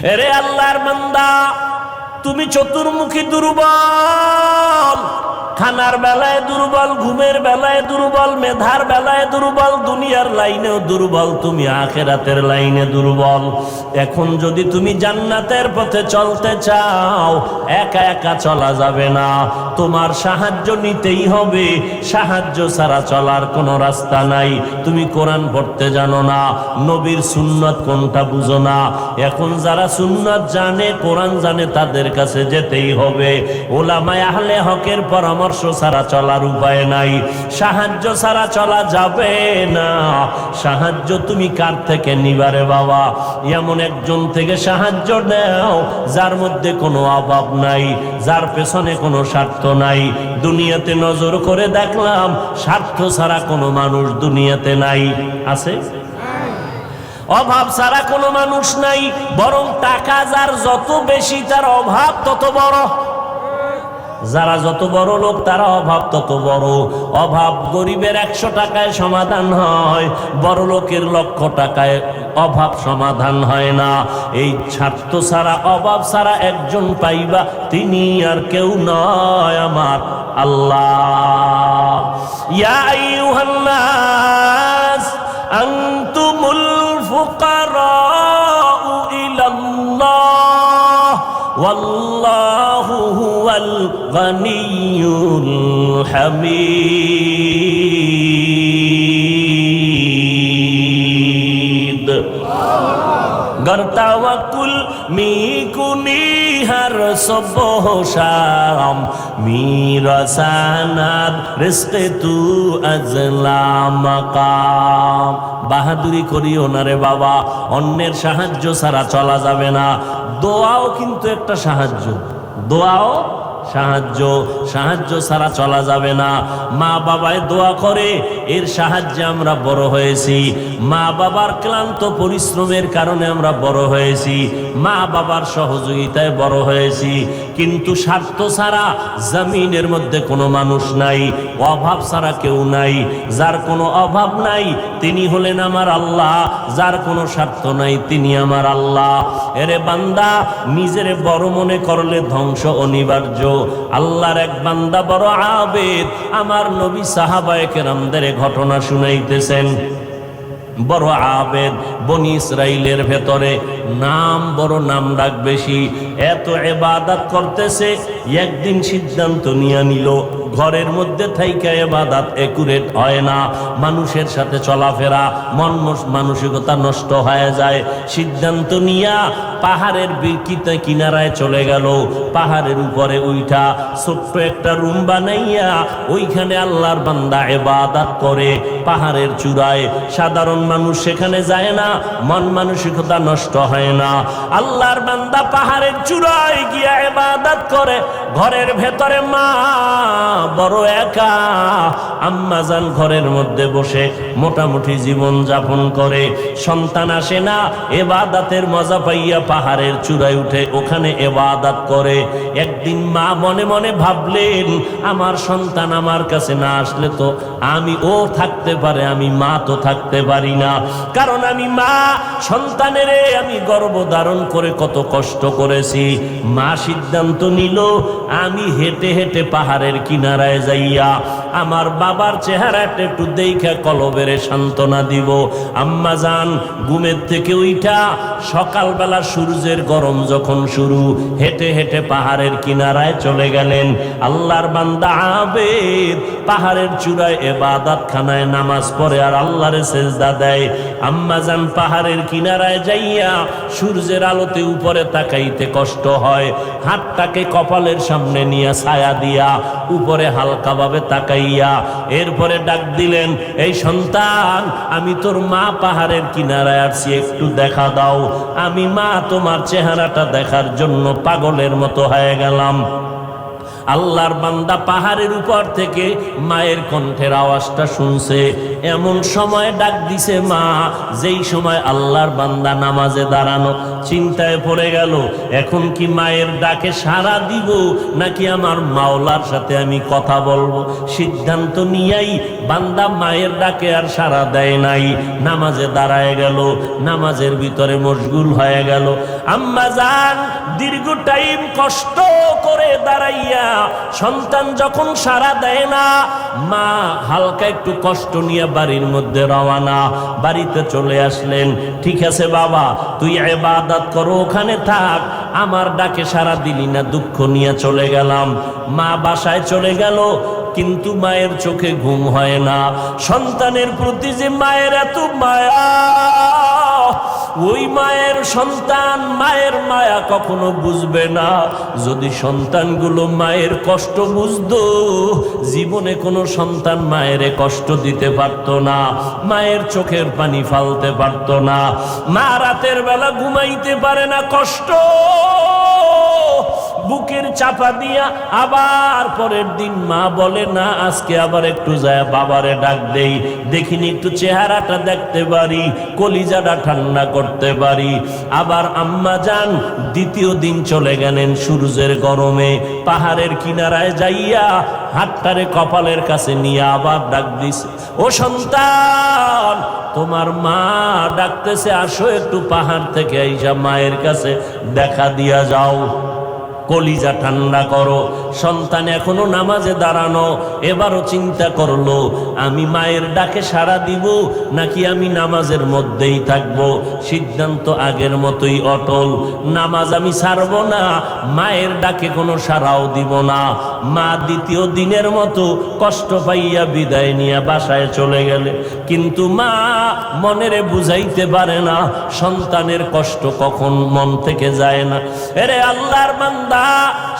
এরে আল্লাহর বান্দা, তুমি চতুর্মুখী দুর্বল, খানার বেলায় দুর্বল, ঘুমের বেলায় দুর্বল, মেধার বেলায় দুর্বল, দুনিয়ার লাইনেও দুর্বল, তুমি আখিরাতের লাইনে দুর্বল। এখন যদি তুমি জান্নাতের পথে চলতে চাও, একা একা চলা যাবে না, তোমার সাহায্য নিতেই হবে। সাহায্য ছাড়া চলার কোনো রাস্তা নাই। তুমি কোরআন পড়তে জানো না, নবীর সুন্নাত কোনটা বুঝো না। এখন যারা সুন্নাত জানে, কোরআন জানে, তাদের কাছে যেতেই হবে। ওলামায়ে আহলে হকের পরামর্শ ছাড়া চলার উপায় নাই। সাহায্য ছাড়া চলা যাবে না। সাহায্য তুমি কার থেকে নিবারে বাবা? এমন একজন থেকে সাহায্য নাও যার মধ্যে কোনো অভাব নাই, যার পেছনে কোনো স্বার্থ নাই। দুনিয়াতে নজর করে দেখলাম স্বার্থ ছাড়া কোনো মানুষ দুনিয়াতে নাই। আছে? অভাব ছাড়া কোনো মানুষ নাই। বরং টাকা যার যত বেশি, তার অভাব তত বড়। যারা যত বড় লোক, তারা অভাব তত বড়। অভাব গরিবের 100 টাকায় সমাধান হয়, বড় লোকের 1,00,000 টাকায় অভাব সমাধান হয় না। এই স্বার্থ ছাড়া, অভাব ছাড়া একজন পাইবা, তিনি আর কেউ নয়, আমার আল্লাহ। ইয়া আইয়ুহান নাস আনতুমুল ফুকারাউ ইলাল্লাহ ওয়াল্লাহু হুয়াল গনিয়্যুল হামিদ। गर तवक्कुल मी कुनी हर सुबह शाम मेरा सनद रिज़्क़ तू अज़ला मकाम। বাহাদুরি করিও না রে বাবা, অন্যের সাহায্য ছাড়া চলা যাবে না। দোয়াও কিন্তু একটা সাহায্য, দোয়াও সাহায্য। সাহায্য ছাড়া চলা যাবে না। মা বাবায় দোয়া করে, এর সাহায্যে আমরা বড় হয়েছি। মা বাবার ক্লান্ত পরিশ্রমের কারণে আমরা বড় হয়েছি, মা বাবার সহযোগিতায় বড় হয়েছি। কিন্তু স্বার্থ ছাড়া জমিনের মধ্যে কোনো মানুষ নাই, অভাব ছাড়া কেউ নাই। যার কোনো অভাব নাই তিনি হলেন আমার আল্লাহ, যার কোনো স্বার্থ নাই তিনি আমার আল্লাহ। এরে বান্দা, নিজের বড় মনে করলে ধ্বংস অনিবার্য। আল্লাহর এক বান্দা বড় আবেদ, আমার নবী সাহাবায়ে কেরামদের ঘটনা শুনাইতেছেন। বড় আবেদ, বনি ইসরাইলের ভেতরে নাম বড়, নাম ডাক বেশি, এত ইবাদত করতেছে। একদিন সিদ্ধান্ত নিয়ে নিল, ঘরের মধ্যে থাইকা ইবাদত একুরেট হয় না, মানুষের সাথে চলাফেরা, মানসিকতা নষ্ট হয়ে যায়। সিদ্ধান্ত নিয়া পাহাড়ের কিনারায় চলে গেল। পাহাড়ের উপরে উঠা ছোট্ট একটা রুম বানাইয়া ওইখানে আল্লাহর বান্দা ইবাদত করে। পাহাড়ের চূড়ায় সাধারণ মানুষ সেখানে যায় না, মন মানসিকতা নষ্ট হয় না। আল্লাহর বান্দা পাহাড়ের চূড়ায় গিয়া ইবাদত করে। ঘরের ভেতরে মা বড় একা, আম্মা জান ঘরের মধ্যে বসে মোটামুটি জীবন যাপন করে। সন্তান আসে না, ইবাদতের মজা পাইয়া পাহাড়ের চূড়ায় উঠে ওখানে ইবাদত করে। একদিন মা মনে মনে ভাবলেন, আমার সন্তান আমার কাছে না আসলে তো আমি ও থাকতে পারে, আমি মা তো থাকতে পারি না। কারণ আমি মা, সন্তানের আমি গর্ভধারণ করে কত কষ্ট করেছি। মা সিদ্ধান্ত নিল, আমি হেঁটে হেঁটে পাহাড়ের কিনারায় যাইয়া আমার বাবার চেহারাটা একটু দেখা কলবেরে সান্ত্বনা দিব। আম্মা জান ঘুমের থেকে উঠা সকালবেলা সূর্যের গরম যখন শুরু, হেঁটে হেঁটে পাহাড়ের কিনারায় চলে গেলেন। আল্লাহর বান্দা আবেদ পাহাড়ের চূড়ায় ইবাদত খানায় নামাজ পড়ে আর আল্লাহরে সেজদা দেয়। আম্মা জান পাহাড়ের কিনারায় যাইয়া সূর্যের আলোতে উপরে তাকাইতে কষ্ট হয়, হাতটাকে কপালের সামনে নিয়ে ছায়া দিয়া উপরে হালকাভাবে তাকাইয়া এরপরে ডাক দিলেন, এই সন্তান, আমি তোর মা পাহাড়ের কিনারায় আসছি, একটু দেখা দাও। আমি মা তোমার চেহারাটা দেখার জন্য পাগলের মতো হয়ে গেলাম। আল্লাহর বান্দা পাহাড়ের উপর থেকে মায়ের কণ্ঠের আওয়াজটা শুনছে। এমন সময় ডাক দিছে মা, যেই সময় আল্লাহর বান্দা নামাজে দাঁড়ানো। চিন্তায় পড়ে গেল, এখন কি মায়ের ডাকে সাড়া দিব নাকি আমার মাওলার সাথে আমি কথা বলবো। সিদ্ধান্ত নিয়েই বান্দা মায়ের ডাকে আর সাড়া দেয় নাই, নামাজে দাঁড়ায় গেল, নামাজের ভিতরে মশগুল হয়ে গেল। আম্মা জান দীর্ঘ টাইম কষ্ট করে দাঁড়াইয়া সন্তান যখন সাড়া দেয় না, মা হালকা একটু কষ্ট নিয়ে বাড়ির মধ্যে রওনা। বাড়িতে চলে আসলেন। ঠিক আছে বাবা, তুই ইবাদত করো, ওখানে থাক, আমার ডাকে সাড়া দিলি না, দুঃখ নিয়ে চলে গেলাম। মা বাসায় চলে গেল, কিন্তু মায়ের চোখে ঘুম হয় না। সন্তানের প্রতি যে মায়ের এত মায়া, ওই মায়ের সন্তান মায়ের মায়া কখনো বুঝবে না। যদি সন্তানগুলো মায়ের কষ্ট বুঝতো, জীবনে কোনো সন্তান মায়ের কষ্ট দিতে পারত না, মায়ের চোখের পানি ফালতে পারত না। মা রাতের বেলা ঘুমাইতে পারে না, কষ্ট বুকের চাপা দিয়া। আবার পরের দিন মা বলে, না আজকে আবার একটু যায় বাবারে ডাক দেই, দেখিনি একটু চেহারাটা দেখতে পারি, কলিজাটা ঠান্ডা করতে পারি। আবার আম্মা যান দ্বিতীয় দিন চলে গেলেন সূর্যের গরমে, পাহাড়ের কিনারায় যাইয়া হাতটারে কপালের কাছে নিয়ে আবার ডাক দিছে, ও সন্তান তোমার মা ডাকতেছে, আসো একটু পাহাড় থেকে আইসা মায়ের কাছে দেখা দিয়া যাও, কলিজা ঠান্ডা করো। সন্তান এখনো নামাজে দাঁড়ানো, এবারও চিন্তা করলো, আমি মায়ের ডাকে সাড়া দিব নাকি আমি নামাজের মধ্যেই থাকব। সিদ্ধান্ত আগের মতোই অটল, নামাজ আমি ছাড়বো না, মায়ের ডাকে কোনো সাড়াও দিব না। মা দ্বিতীয় দিনের মতো কষ্ট পাইয়া বিদায় নিয়ে বাসায় চলে গেলে, কিন্তু মা মনেরে বুঝাইতে পারে না সন্তানের কষ্ট কখন মন থেকে যায় না। এরে আল্লাহর বান্দা,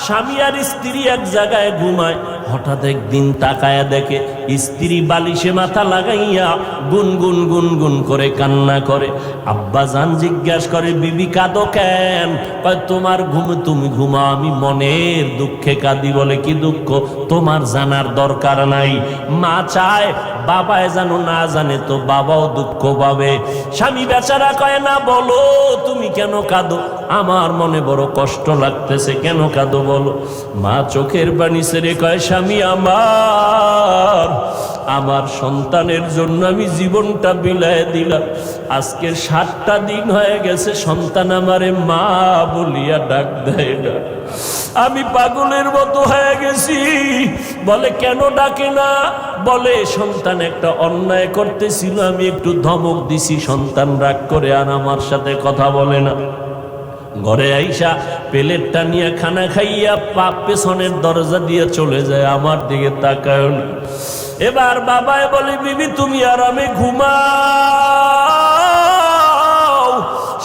স্বামী আর স্ত্রী এক জায়গায় ঘুমায়, হঠাৎ একদিন তাকায়া দেখে স্ত্রী বালিশে মাথা লাগাইয়া গুনগুন গুনগুন করে কান্না করে। আব্বা জান জিজ্ঞাসা করে, বিবি কাঁদো কেন? কয় তোমার ঘুম, তুমি ঘুমাও, আমি মনের দুঃখে কাঁদি। বলে কি দুঃখ? তোমার জানার দরকার নাই। মা চায় বাবায় জানো, না জানে তো বাবাও দুঃখ পাবে। স্বামী বেচারা কয়, না বলো তুমি কেন কাঁদো? আমার মনে বড় কষ্ট লাগতেছে। কেন কাঁদো বলো? মা চোখের পানি ছেড়ে কয়, স্বামী আমার সন্তানের জন্য আমি জীবনটা বিলায় দিলাম। আজকে 7টা দিন হয়ে গেছে সন্তান আমারে মা বলিয়া ডাক দেয় না। আমি পাগলের মতো হয়ে গেছি। বলে কেন ডাকে না? বলে সন্তান একটা অন্যায় করতেছিল, আমি একটু ধমক দিছি, সন্তান রাগ করে আর আমার সাথে কথা বলে না। ঘরে আইসা প্লেটটা নিয়ে খানা খাইয়া পেছনের দরজা দিয়ে চলে যায়, আমার দিকে তাকায় না। এবার বাবায় বলে, বিবি তুমি আরামে ঘুমাও,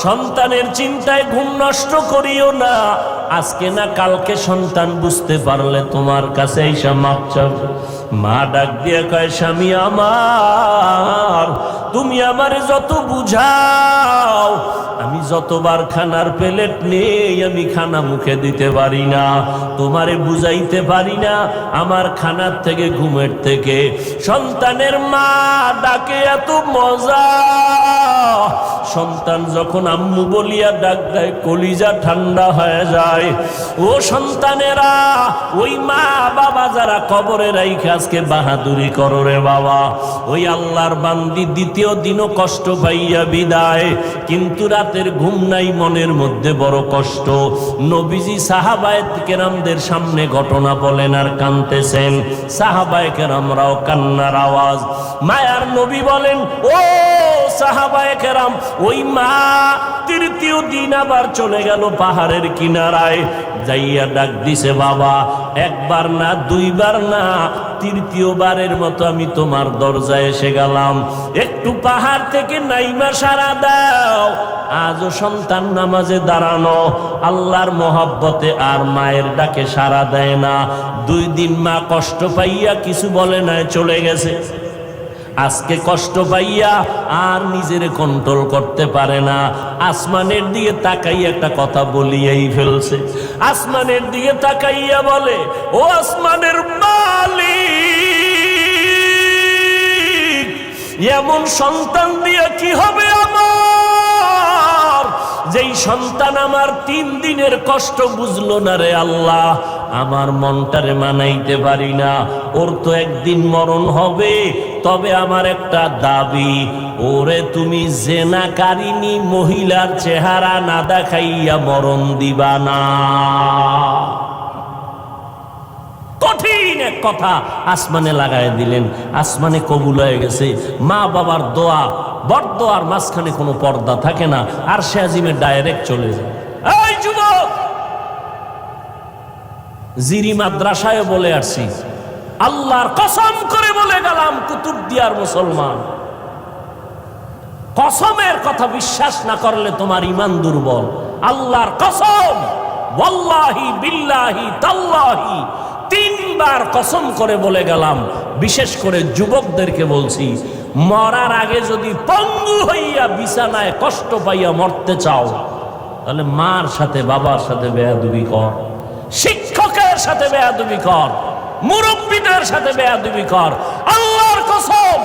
সন্তানের চিন্তায় ঘুম নষ্ট করিও না। আজকে না কালকে সন্তান বুঝতে পারলে তোমার কাছে আইসা মাপ চাবে। মা ডাক দিয়ে কয়, স্বামী আমার, তুমি আমারে যত বুঝাও, আমি যতবার খানার প্লেট নেই আমি খানা মুখে দিতে পারি না, তোমারে বুঝাইতে পারি না আমার খানার থেকে ঘুমের থেকে সন্তানের মা ডাকে এত মজা। সন্তান যখন আম্মু বলিয়া ডাক দেয়, কলিজা ঠান্ডা হয়ে যায়। ও সন্তানেরা, ওই মা বাবা যারা কবরে রাইখে আজকে বাহাদুরি করো রে বাবা, ওই আল্লাহর বান্দি দ্বিতীয় দিনও কষ্ট পাইয়া বিদায়, কিন্তু রাতের ঘুম নাই, মনের মধ্যে বড় কষ্ট। নবীজি সাহাবায়ে কেরামদের সামনে ঘটনা বলেন আর কাঁদতেছেন। সাহাবায়ে কেরামরাও কান্নার আওয়াজ। মায়ার নবী বলেন, ও সাহাবায়ে কেরাম, ওই মা তৃতীয় দিন আবার চলে গেল পাহাড়ের কিনারায়, যাইয়া ডাক দিছে, বাবা একবার না দুইবার না, তৃতীয়বারের মতো আমি তোমার দরজায় এসে গেলাম, একটু পাহাড় থেকে নাইমা সারা দাও। আজও সন্তান নামাজে দাঁড়ানো, আল্লাহর মহব্বতে আর মায়ের ডাকে সারা দেয় না। 2 দিন মা কষ্ট পাইয়া কিছু বলে নাই, চলে গেছে। আজকে কষ্ট পাইয়া আর নিজের কন্ট্রোল করতে পারে না, আসমানের দিকে তাকাইয়া একটা কথা বলিয়াই ফেলছে। আসমানের দিকে তাকাইয়া বলে, ও আসমানের মালিক, এমন সন্তান দিয়ে কি হবে আমার, যেই সন্তান আমার 3 দিনের কষ্ট বুঝলো না রে আল্লাহ। আমার মনটারে মানাইতে পারি না, ওর তো একদিন মরণ হবে। তবে আমার একটা দাবি, ওরে তুমি জেনাকারিনী মহিলার চেহারা না দেখাইয়া মরণ দিবা না। কঠিন এক কথা আসমানে লাগাই দিলেন, আসমানে কবুল হয়ে গেছে। মা বাবার দোয়া, বরদোয়ার মাঝখানে কোনো পর্দা থাকে না, আর সে আজিমে ডাইরেক্ট চলে যায়। এই যুবক, জিরি মাদ্রাসায় বলে আসছি, আল্লাহর কসম করে বলে গেলাম, কুতুবদিয়ার মুসলমান, কসমের কথা বিশ্বাস না করলে তোমার ঈমান দুর্বল। আল্লাহর কসম, ওয়াল্লাহি বিল্লাহি তাল্লাহি, 3 বার কসম করে বলে গেলাম। বিশেষ করে যুবকদেরকে বলছি, মরার আগে যদি পঙ্গু হইয়া বিছানায় কষ্ট পাইয়া মরতে চাও, তাহলে মার সাথে বাবার সাথে বেয়াদবি কর, শিক্ষকের সাথে বেয়াদবি কর, মুরব্বীদের সাথে বেয়াদবি কর। আল্লাহর কসম,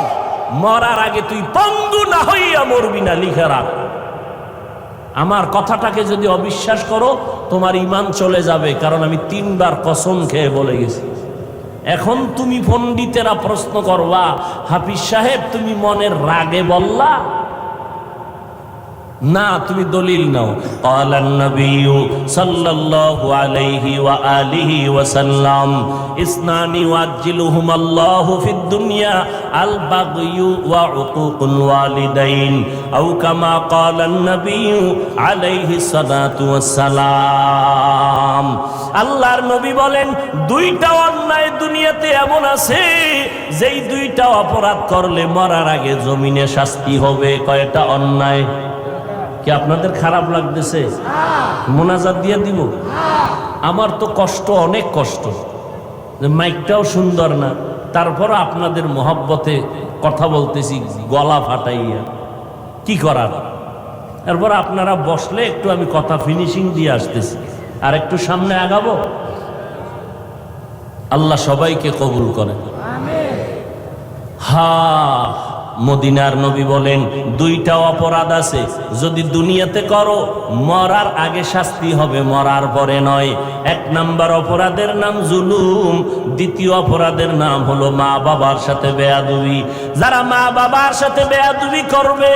মরার আগে তুই পঙ্গু না হইয়া মরবি না, লিখে রাখ। আমার কথাটাকে যদি অবিশ্বাস করো, তোমার ঈমান চলে যাবে, কারণ আমি 3 বার কসম খেয়ে বলে গেছি। এখন তুমি পণ্ডিতেরা প্রশ্ন করবা, হাফিজ সাহেব তুমি মনের রাগে বললা না, তুমি দলিল নাও। ক্বালান নবিয়্যু সাল্লাল্লাহু আলাইহি ওয়া আলিহি ওয়া সাল্লাম, ইসনানি ওয়াজ্জিলুহুমাল্লাহু ফিদ দুনিয়া আল বাগয়ু ওয়া উকুকুল ওয়ালিদাইন, আও কামা ক্বালান নবিয়্যু আলাইহি সালাতু ওয়াস সালাম। আল্লাহর নবী বলেন, 2টা অন্যায় দুনিয়াতে এমন আছে, যেই 2টা অপরাধ করলে মরার আগে জমিনে শাস্তি হবে। কয়টা অন্যায়? কি আপনাদের খারাপ লাগতেছে? মোনাজাত দিয়ে দিব? আমার তো কষ্ট, অনেক কষ্ট, মাইকটাও সুন্দর না, তারপর আপনাদের মহব্বতে কথা বলতেছি গলা ফাটাইয়া, কি করার। তারপর আপনারা বসলে একটু আমি কথা ফিনিশিং দিয়ে আসতেছি, আর একটু সামনে আগাবো। আল্লাহ সবাইকে কবুল করেন। হ্যাঁ, মদিনার নবী বলেন, 2টা অপরাধ আছে, যদি দুনিয়াতে করো মরার আগে শাস্তি হবে, মরার পরে নয়। 1 নাম্বার অপরাধের নাম জুলুম, 2য় অপরাধের নাম হলো মা বাবার সাথে বেয়াদবি। যারা মা বাবার সাথে বেয়াদবি করবে,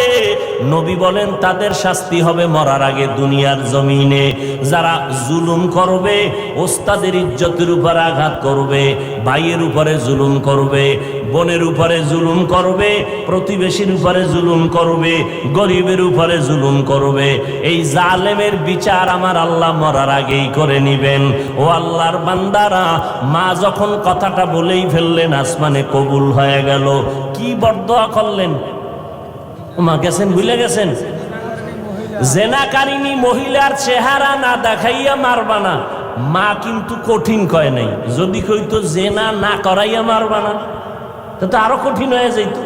নবী বলেন তাদের শাস্তি হবে মরার আগে দুনিয়ার জমিনে। যারা জুলুম করবে, ওস্তাদের ইজ্জতের উপর আঘাত করবে, ভাইয়ের উপরে জুলুম করবে, বোনের উপরে জুলুম করবে, প্রতিবেশীর উপরে জুলুম করবে, গরিবের উপরে জুলুম করবে, এই জালেমের বিচার আমার আল্লাহ মরার আগেই করে নিবেন। ও আল্লাহর বান্দারা, মা যখন কথাটা বলেই ফেললেন, আসমানে কবুল হয়ে গেল। কি বরদোয়া করলেন? মা গেছেন, ভুলে গেছেন? জেনাকারিনী মহিলার চেহারা না দেখাইয়া মারবা না। মা কিন্তু কঠিন কয় নাই, যদি কইতো জেনা না করাইয়া মারবা না, তো আরো কঠিন হয়ে যাইত।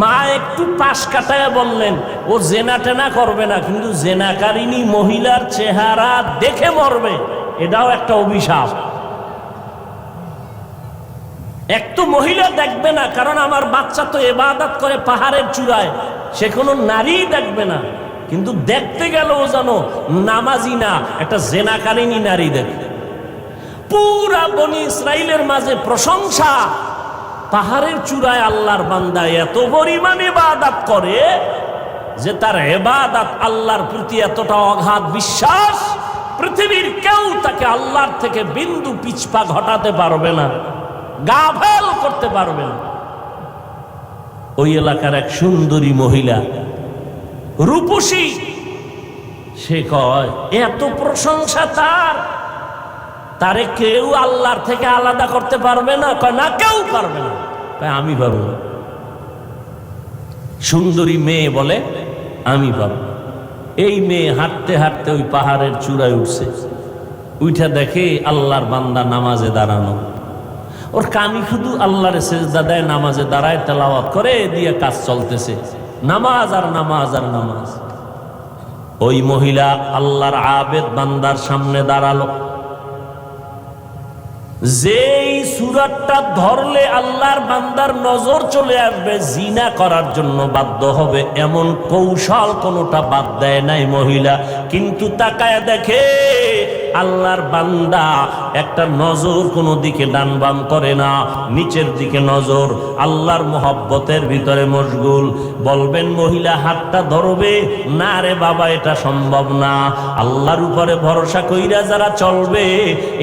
মা একটু পাশ কাটাইয়া বললেন, ও জেনা টেনা করবে না, কিন্তু জেনাকারিনী মহিলার চেহারা দেখে মরবে, এটাও একটা অভিশাপ। এক তো মহিলা দেখবে না, কারণ আমার বাচ্চা তো ইবাদত করে পাহাড়ের চূড়ায়, সে কোনো নারী দেখবে না, কিন্তু দেখতে গেল ও জানো নামাজি না, একটা জেনাকারিনী নারী দেখে। পুরা বনি ইসরাইলের মাঝে প্রশংসা, পাহাড়ের চূড়ায় আল্লাহর বান্দা এত পরিমাণ ইবাদত করে যে তার ইবাদত আল্লাহর প্রতি এতটা অগাধ বিশ্বাস, পৃথিবীর কেউ তাকে আল্লাহর থেকে বিন্দু পিছপা ঘটাতে পারবে না, গাফেল করতে পারবে না। ওই এলাকার এক সুন্দরী মহিলা, রূপসী, সে কয় এত প্রশংসা তারে কেউ আল্লাহর থেকে আলাদা করতে পারবে না। কয় না, কেউ পারবে না। আমি পারবো। সুন্দরী মেয়ে বলে আমি পারবো। এই মেয়ে হাঁটতে হাঁটতে ওই পাহাড়ের চূড়ায় উঠছে, উঠা দেখে আল্লাহর বান্দা নামাজে দাঁড়ানো। ওর কামি শুধু আল্লাহর সেজদা দেয়, নামাজে দাঁড়ায়, তেলাওয়াত করে, দিয়ে কাজ চলতেছে, নামাজ আর নামাজ আর নামাজ। ওই মহিলা আল্লাহর আবেদ বান্দার সামনে দাঁড়ালো, যেই সুরাতটা ধরলে আল্লাহর বান্দার নজর চলে আসবে, জিনা করার জন্য বাধ্য হবে, এমন কৌশল কোনোটা বাদ দেয় নাই মহিলা। কিন্তু তাকায় দেখে আল্লাহর বান্দা একটা নজর কোনো দিকে ডান বাম করে না, নিচের দিকে নজর, আল্লাহর মোহব্বতের ভিতরে মশগুল। বলবেন মহিলা হাতটা ধরবে? না রে বাবা, এটা সম্ভব না। আল্লাহর উপরে ভরসা কইরা যারা চলবে,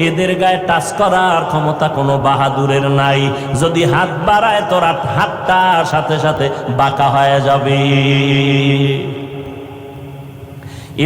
এদের গায়ে টাচ করার ক্ষমতা কোনো বাহাদুরের নাই। যদি হাত বাড়ায় তোর হাতটা সাথে সাথে বাঁকা হয়ে যাবে।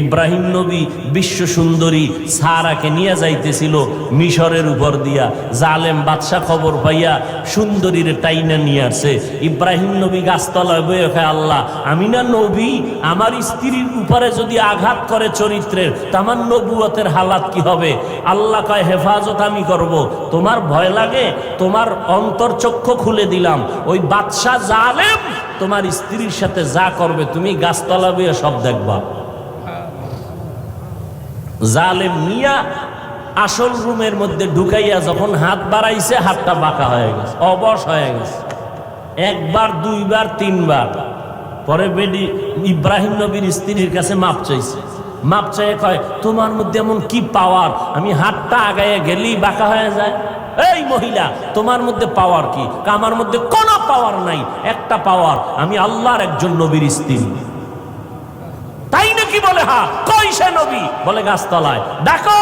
ইব্রাহিম নবী বিশ্ব সুন্দরী সারাকে নিয়ে যাইতেছিল মিশরের উপর দিয়া, জালেম বাদশা খবর পাইয়া সুন্দরীর টাইনা নিয়ে আসে। ইব্রাহিম নবী গাছতলায় বয়ে খায়, আল্লাহ আমি না নবী, আমার স্ত্রীর উপরে যদি আঘাত করে চরিত্রের, তা আমার নবুয়তের হালাত কি হবে? আল্লাহ কয়, হেফাজত আমি করব, তোমার ভয় লাগে? তোমার অন্তর্চক্ষু খুলে দিলাম, ওই বাদশা জালেম তোমার স্ত্রীর সাথে যা করবে তুমি গাছতলা বয়ে সব দেখবা। জালেম মিয়া আসল রুমের মধ্যে ঢুকাইয়া যখন হাত বাড়াইছে, হাতটা বাঁকা হয়ে গেছে, অবশ হয়ে গেছে, একবার দুইবার তিনবার। পরে বেডি ইব্রাহিম নবীর স্ত্রীর কাছে মাপ চাইছে, মাপ চাইয়ে কয়, তোমার মধ্যে এমন কি পাওয়ার, আমি হাতটা আগাইয়া গেলেই বাঁকা হয়ে যায়? এই মহিলা, তোমার মধ্যে পাওয়ার কি? আমার মধ্যে কোনো পাওয়ার নাই, একটা পাওয়ার, আমি আল্লাহর একজন নবীর স্ত্রী। তাই নাকি? বলে হ্যাঁ। কই সে নবী? বলে গাছতলায়। ডাকো,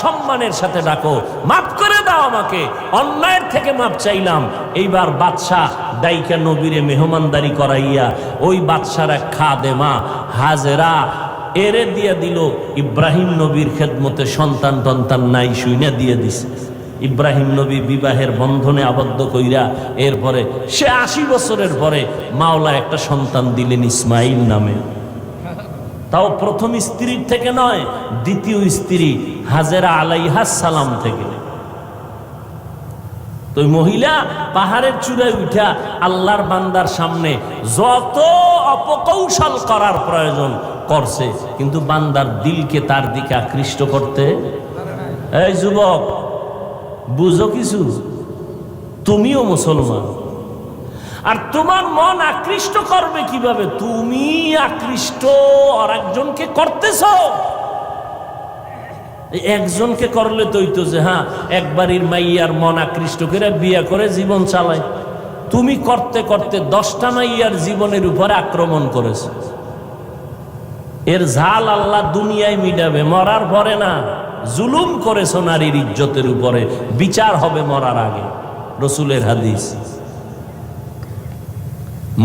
সম্মানের সাথে ডাকো, মাফ করে দাও আমাকে, অন্যায়ের থেকে মাপ চাইলাম। এইবার বাদশাহ ডাইকা নবীরে মেহমানদারি করাইয়া ওই বাদশার এক খাদেমা হাজেরা এরে দিয়ে দিল ইব্রাহিম নবীর খেদমতে। সন্তান টন্তান নাই, শুইনা দিয়ে দিছে। ইব্রাহিম নবী বিবাহের বন্ধনে আবদ্ধ কইরা এরপরে সে 80 বছরের পরে মাওলা একটা সন্তান দিলেন ইসমাইল নামে। তাও প্রথম স্ত্রীর থেকে নয়, দ্বিতীয় স্ত্রী হাজেরা আলাইহাস সালাম থেকে। তো মহিলা পাহাড়ের চূড়ায় উঠা আল্লাহর বান্দার সামনে যত অপকৌশল করার প্রয়োজন করছে, কিন্তু বান্দার দিলকে তার দিকে আকৃষ্ট করতে। এই যুবক, বুঝো কিছু, তুমিও মুসলমান, আর তোমার মন আকৃষ্ট করবে কিভাবে? তুমি আকৃষ্ট আর একজনকে করতেছ। একজনকে করলে তো হইতো যে হ্যাঁ একবারের মাইয়ার মন আকৃষ্ট করে বিয়ে করে জীবন চালায়। তুমি করতে করতে 10টা মাইয়ার জীবনের উপরে আক্রমণ করেছ। এর ঝাল আল্লাহ দুনিয়ায় মিটাবে, মরার পরে না। জুলুম করেছ নারীর ইজ্জতের উপরে, বিচার হবে মরার আগে, রসুলের হাদিস।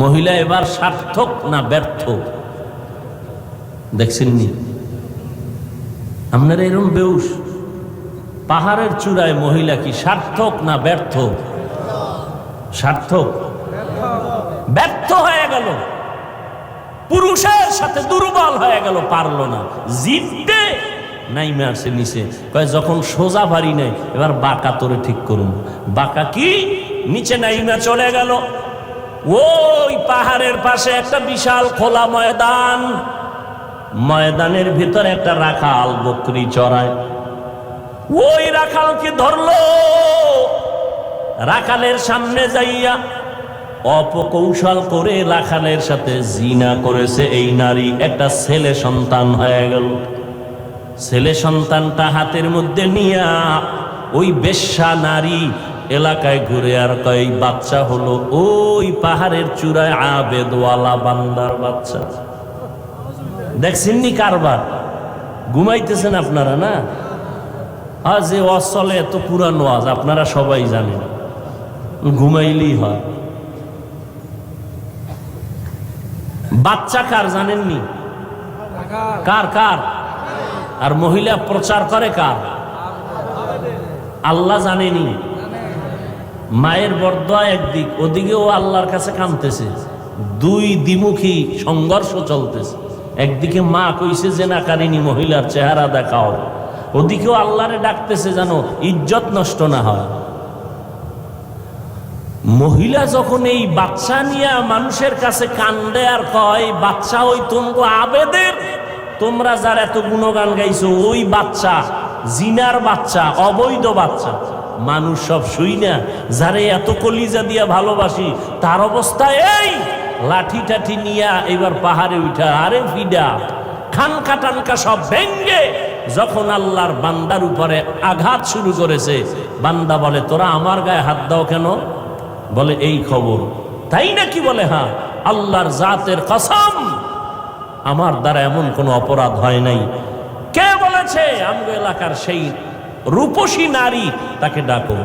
মহিলা এবার সার্থক না ব্যর্থ দেখছেননি আপনারা? এরকম বেউস পাহাড়ের চূড়ায় মহিলা কি সার্থক না ব্যর্থ? সার্থক। ব্যর্থ হয়ে গেল, পুরুষের সাথে দুর্বল হয়ে গেল, পারলো না জিততে। নাইমে আসে নিচে, কয় যখন সোজা পারি নাই, এবার বাঁকা তোরে ঠিক করুন। বাঁকা কি? নিচে নাইমা চলে গেল। ওই পাহাড়ের পাশে একটা বিশাল খোলা ময়দান, ময়দানের ভিতরে একটা রাখাল বকরি চড়ায়। ওই রাখালকে ধরলো, রাখালের সামনে যাইয়া অপকৌশল করে রাখালের সাথে জিনা করেছে এই নারী। একটা ছেলে সন্তান হয়ে গেল। ছেলে সন্তানটা হাতের মধ্যে নিয়া ওই বেশ্যা নারী এলাকায় ঘুরে আর কয় বাচ্চা হলো ওই পাহাড়ের চূড়ায় আবেদওয়ালা বান্দার বাচ্চা। দেখছেননি কারবার? ঘুমাইতেছেন আপনারা না? আজ যে ওয়াজ চলে এত পুরানো ওয়াজ, আপনারা সবাই জানেন, ঘুমাইলেই হয়। বাচ্চা কার জানেননি? কার কার? আর মহিলা প্রচার করে কার? আল্লাহ জানেনি। মায়ের বরদোয়া একদিক, ওদিকেও আল্লাহর কাছে কাঁদতেছে। দুই দ্বিমুখী সংঘর্ষ চলতেছে। একদিকে মা কইছে যে না কারিনী মহিলার চেহারা দেখাও, ওদিকেও আল্লাহরে ডাকতেছে যেন ইজ্জত নষ্ট না হয়। মহিলা যখন এই বাচ্চা নিয়ে মানুষের কাছে কান্দে আর কয় বাচ্চা ওই তোমরা আবেদের, তোমরা যার এত গুণগান গাইছো ওই বাচ্চা, জিনার বাচ্চা, অবৈধ বাচ্চা। মানুষ সব শুই না, যারে এত কলিজা দিয়া ভালোবাসি তার অবস্থা এই, লাঠি টাঠি নিয়া এবার পাহাড়ে উঠা, আরে ফিডা খানকা টানকা সব ভেঙ্গে যখন আল্লাহর বান্দার উপরে আঘাত শুরু করেছে, বান্দা বলে তোরা আমার গায়ে হাত দাও কেন? বলে এই খবর, তাই নাকি? বলে হ্যাঁ, আল্লাহর জাতের কসম আমার দ্বারা এমন কোন অপরাধ হয় নাই। কে বলেছে? আমগো এলাকার সেই রূপসী নারী, তাকে ডাকো।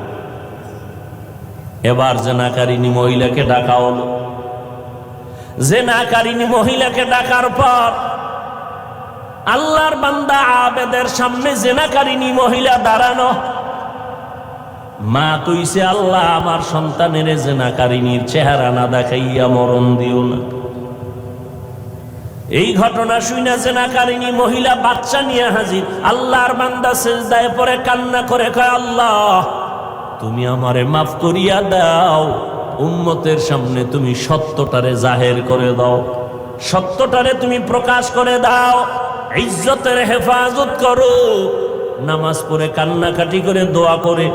এবার জেনাকারিনী মহিলাকে ডাকা হলো। জেনাকারিনী মহিলাকে ডাকার পর আল্লাহর বান্দা আবেদের সামনে জেনাকারিনী মহিলা দাঁড়ানো। মা কইছে আল্লাহ আমার সন্তানের জেনাকারিনীর চেহারা না দেখাইয়া মরণ দিও না। এই ঘটনা শুনে জেনাকারিনী মহিলা বাচ্চা নিয়ে হাজির। আল্লাহর বান্দা সিজদায় পড়ে কান্না করে কয় আল্লাহ তুমি আমারে মাফ করিয়া দাও, উম্মতের সামনে তুমি সত্যটারে জাহের করে দাও, সত্যটারে তুমি প্রকাশ করে দাও, ইজ্জতের হেফাজত করো। নামাজ পড়ে কান্নাকাটি করে দোয়া করে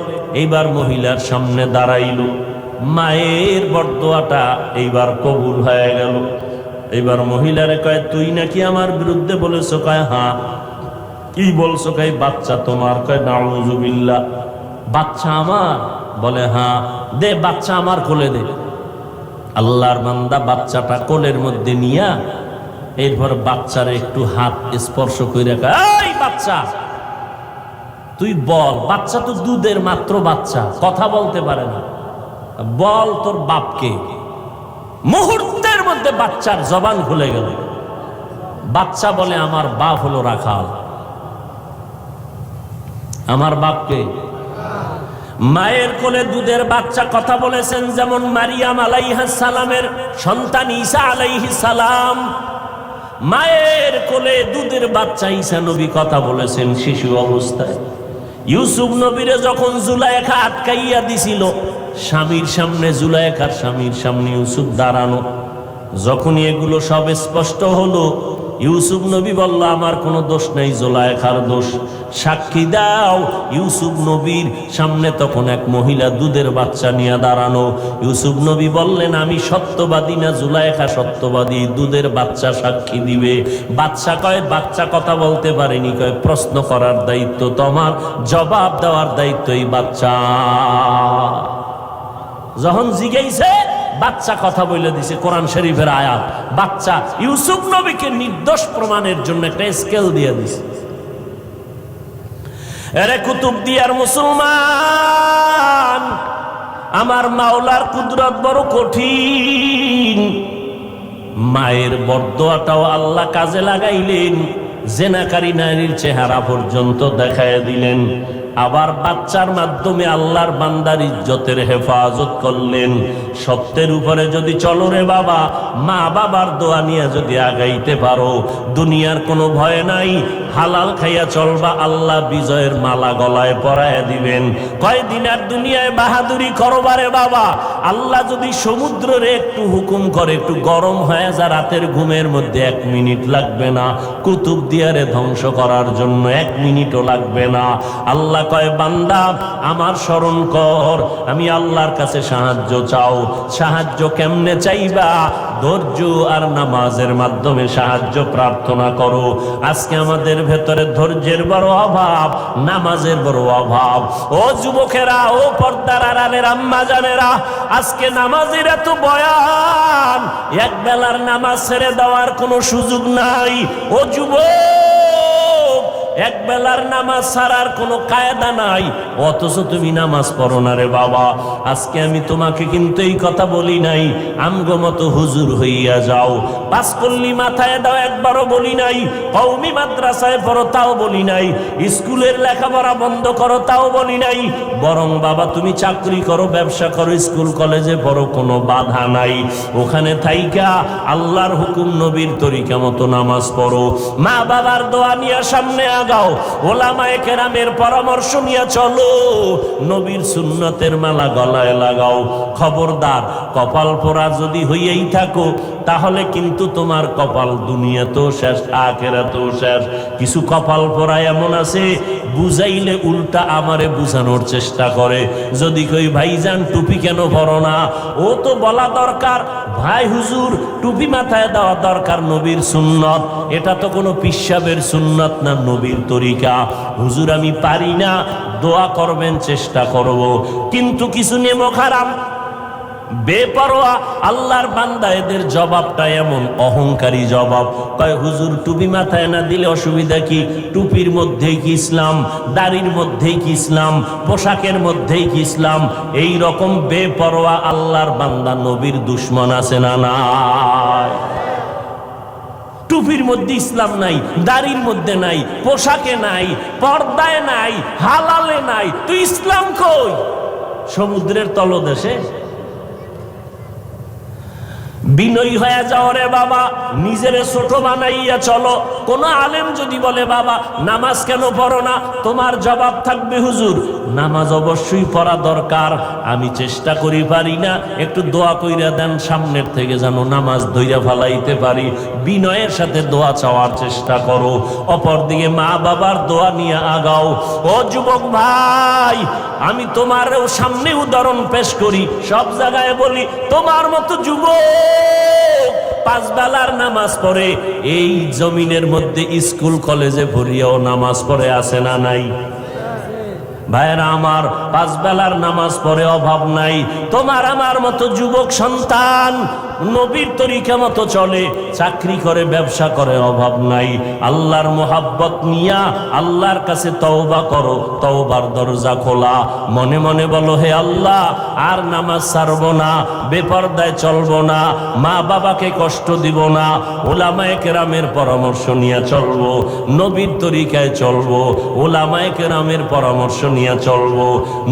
এইবার মহিলার সামনে দাঁড়াইল। মায়ের বরদোয়াটা এইবার কবুল হয়ে গেল। এইবার মহিলারে কয় তুই নাকি আমার বিরুদ্ধে বলেছো? কয় হ্যাঁ। কি বলছো? কয় বাচ্চা তোমার। কয় নাউযুবিল্লাহ, বাচ্চা আমার? বলে হ্যাঁ। দে বাচ্চা আমার কোলে দে। আল্লাহর বান্দা বাচ্চাটা কোলের মধ্যে নিয়া এরপর বাচ্চার একটু হাত স্পর্শ করে কয় এই বাচ্চা তুই বল। বাচ্চা তো দুধের মাত্র বাচ্চা, কথা বলতে পারে না, বল তোর বাপকে। মুহূর্তের মধ্যে বাচ্চার জবান খুলে গেল। বাচ্চা বলে আমার বাপ হলো রাখাল। আমার বাপকে? মায়ের কোলে দুধের বাচ্চা কথা বলেছেন, যেমন মারিয়াম আলাইহিস সালামের সন্তান ঈসা আলাইহিস সালাম। মায়ের কোলে দুধের বাচ্চা ঈসা নবী কথা বলেছেন শিশু অবস্থায়। ইউসুফ নবীরে যখন জুলাইখা আটকাইয়া দিছিল, স্বামীর সামনে জুলাইখার স্বামীর সামনে ইউসুফ দাঁড়ানো। যখনই এগুলো সব স্পষ্ট হলো, ইউসুফ নবী বলল আমার কোনো দোষ নেই, জুলাইখার দোষ, সাক্ষী দাও। ইউসুফ নবীর সামনে তখন এক মহিলা দুধের বাচ্চা নিয়ে দাঁড়ানো। ইউসুফ নবী বললেন আমি সত্যবাদী না জুলাইখা সত্যবাদী? দুধের বাচ্চা সাক্ষী দিবে। বাচ্চা কয় বাচ্চা কথা বলতে পারেনি। কয় প্রশ্ন করার দায়িত্ব তোমার, জবাব দেওয়ার দায়িত্ব এই বাচ্চা। যখন জিজ্ঞাসা বাচ্চা কথা বলে দিছে, কোরআন শরীফের আয়াত। বাচ্চা ইউসুফ নবীকে নির্দোষ প্রমাণের জন্য একটা স্কেল দিয়ে দিছে। এরে কুতুবদিয়ার মুসলমান, আমার মাওলার কুদরত বড় কঠিন। মায়ের বরদোয়াটাও আল্লাহ কাজে লাগাইলেন, জেনাকারী নারীর চেহারা পর্যন্ত দেখায় দিলেন। আবার বাচ্চার মাধ্যমে আল্লাহর বান্দার ইজ্জতের হেফাজত করলেন। সত্যের উপরে যদি চলো রে বাবা, মা বাবার দোয়া নিয়ে যদি আগাইতে পারো, দুনিয়ার কোনো ভয় নাই। হালাল খাইয়া চলবা, আল্লাহ বিজয়ের মালা গলায় পরায় দিবেন। কয়দিন আর দুনিয়ায় বাহাদুরি করবারে বাবা, আল্লাহ যদি সমুদ্রে একটু হুকুম করে একটু গরম হয়ে যা, রাতের ঘুমের মধ্যে 1 মিনিট লাগবে না। কুতুবদিয়ারে ধ্বংস করার জন্য 1 মিনিটও লাগবে না। আল্লাহ কয় বান্দা আমার স্মরণ কর, আমি আল্লাহর কাছে সাহায্য চাও। সাহায্য কেমনে চাইবা? ধৈর্য আর নামাজের মাধ্যমে সাহায্য প্রার্থনা করো। আজকে আমাদের ভেতরে ধৈর্যের বড় অভাব, নামাজের বড় অভাব। ও যুবকেরা, ও পর্দার আড়ালের আম্মা জানেরা, আজকে নামাজের এত বয়ান, এক বেলার নামাজ ছেড়ে দেওয়ার কোনো সুযোগ নাই। ও যুবক, এক বেলার নামাজ ছাড়ার কোনো কায়দা নাই, অথচ তুমি নামাজ পড়ো না রে বাবা। আজকে আমি তোমাকে কিন্তু এই কথা বলি নাই আমগো মতো হুজুর হইয়া যাও, পাঁচকল্লি মাথায় দাও একবারও বলি নাই, কওমি মাদ্রাসায় পড়ো তাও বলি নাই, স্কুলের লেখাপড়া বন্ধ করো তাও বলি নাই। বরং বাবা তুমি চাকরি করো, ব্যবসা করো, স্কুল কলেজে পড়ো, কোনো বাধা নাই। ওখানে থাইকা আল্লাহর হুকুম নবীর তরিকা মতো নামাজ পড়ো। মা বাবার দোয়া নিয়ে সামনে লাগাও, ওলামায়ে কেরামের পরামর্শ নিয়ে চলো, নবীর সুন্নতের মালা গলায় লাগাও। খবরদার, কপাল পোড়া যদি হইয়াই থাকো তাহলে কিন্তু তোমার কপাল দুনিয়াতেও শেষ, আখিরাতেও শেষ। কিছু কপাল পোড়া এমন আছে, বুঝাইলে উল্টা আমারে বুঝানোর চেষ্টা করে। যদি কই ভাইজান টুপি কেন পরো না, ও তো বলা দরকার ভাই হুজুর টুপি মাথায় দেওয়া দরকার, নবীর সুন্নত। এটা তো কোনো পিশাবের সুন্নত না, নবীর তরিকা। হুজুর আমি পারি না, দোয়া করবেন, চেষ্টা করব। কিন্তু কিছু নেমক হারাম, বেপরোয়া আল্লাহর বান্দা, এদের জবাবটা এমন অহংকারী জবাব। কয় হুজুর টুপি মাথায় না দিলে অসুবিধা কি? টুপির মধ্যেই কি ইসলাম? দাড়ির মধ্যেই কি ইসলাম? পোশাকের মধ্যেই কি ইসলাম? এই রকম বেপরোয়া আল্লাহর বান্দা নবীর দুশ্মন আছে না নাই? টুপির মধ্যে ইসলাম নাই, দাড়ির মধ্যে নাই, পোশাকে নাই, পর্দায় নাই, হালালে নাই, তুই ইসলাম কই? সমুদ্রের তলদেশে। বিনয়ী হয়ে যাও রে বাবা, নিজের ছোট বানাইয়া চলো। কোন আলেম যদি বলে বাবা নামাজ কেন পড়ো না, তোমার জবাব থাকবে হুজুর নামাজ অবশ্যই পড়া দরকার, আমি চেষ্টা করি পারি না, একটু দোয়া কইরা দেন সামনের থেকে যেন নামাজ ধইরা ফালাইতে পারি। বিনয়ের সাথে দোয়া চাওয়ার চেষ্টা করো। অপরদিকে মা বাবার দোয়া নিয়ে আগাও। ও যুবক ভাই, আমি তোমার সামনে উদাহরণ পেশ করি, সব জায়গায় বলি, তোমার মতো যুবক পাঁচ বেলার নামাজ পড়ে, এই জমিনের মধ্যে স্কুল কলেজে ভরিয়াও নামাজ পড়ে আছে না নাই? ভাইরা আমার, পাঁচ বেলার নামাজ পড়ে অভাব নাই। তোমার আমার মতো যুবক সন্তান নবীর তরিকা মতো চলে, চাকরি করে, ব্যবসা করে, অভাব নাই। আল্লাহর মোহাব্বত নিয়া আল্লাহর কাছে তওবা করো, তওবার দরজা খোলা। মনে মনে বলো, হে আল্লাহ আর নামাজ ছাড়বো না, বেপরদায় চলবো না, মা বাবাকে কষ্ট দিব না, ওলামায়ে কেরামের পরামর্শ নিয়ে চলবো, নবীর তরিকায় চলবো, ওলামায়ে কেরামের পরামর্শ নিয়ে চলবো,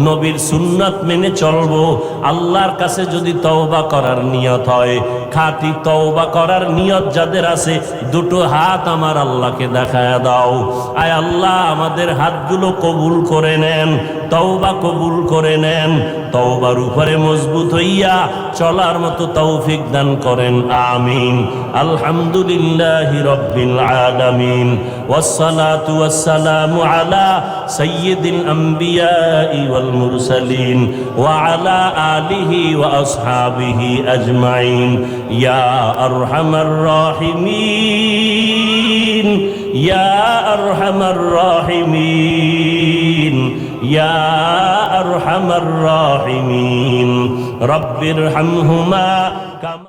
নবীর সুন্নাত মেনে চলবো। আল্লাহর কাছে যদি তওবা করার নিয়ত হয়, খাঁটি তওবা করার নিয়ত যাদের আছে, দুটো হাত আমার আল্লাহকে দেখায় দাও। আয় আল্লাহ আমাদের হাতগুলো কবুল করে নেন, তওবা কবুল করে নেন, তওবার উপরে মজবুত হইয়া চলার মতো তৌফিক দান করেন, আমিন। আলহামদুলিল্লাহি রাব্বিল আলামিন, ওয়াসসালাতু ওয়াসসালামু আলা সাইয়্যিদিল আমবিয়াই ওয়াল মুরসালিন ওয়া আলা আলিহি ওয়া আসহাবিহি আজমাইন। ইয়া আরহামার রাহিমিন, ইয়া আরহামার রাহিমিন, ইয়া আরহামার রাহিমিন, রব্বিরহামহুমা কামা